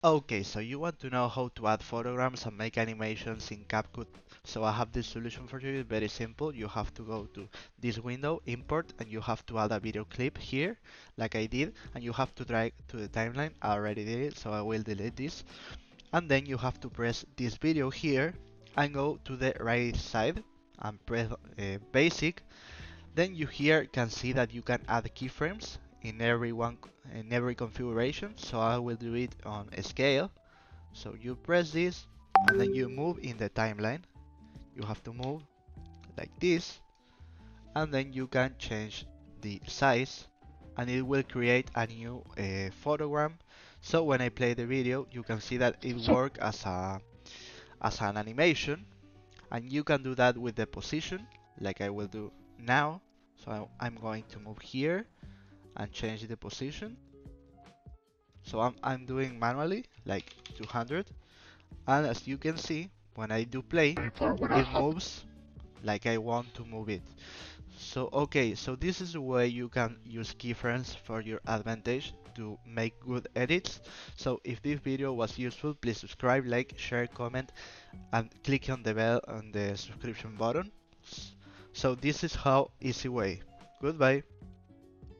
Okay, so you want to know how to add photograms and make animations in Capcut. So I have this solution for you. It's very simple. You have to go to this window, import, and you have to add a video clip here, like I did, and you have to drag to the timeline. I already did it, so I will delete this. And then you have to press this video here and go to the right side and press basic. Then you here can see that you can add keyframes in every configuration. So I will do it on scale. So you press this and then you move in the timeline. You have to move like this, and then you can change the size and it will create a new photogram. So when I play the video, you can see that it works as an animation, and you can do that with the position like I will do now. So I'm going to move here and change the position. So I'm doing manually like 200, and as you can see, when I do play, it moves like I want to move it. So okay, so this is the way you can use keyframes for your advantage to make good edits. So if this video was useful, please subscribe, like, share, comment, and click on the bell on the subscription button. So this is how easy way. Goodbye.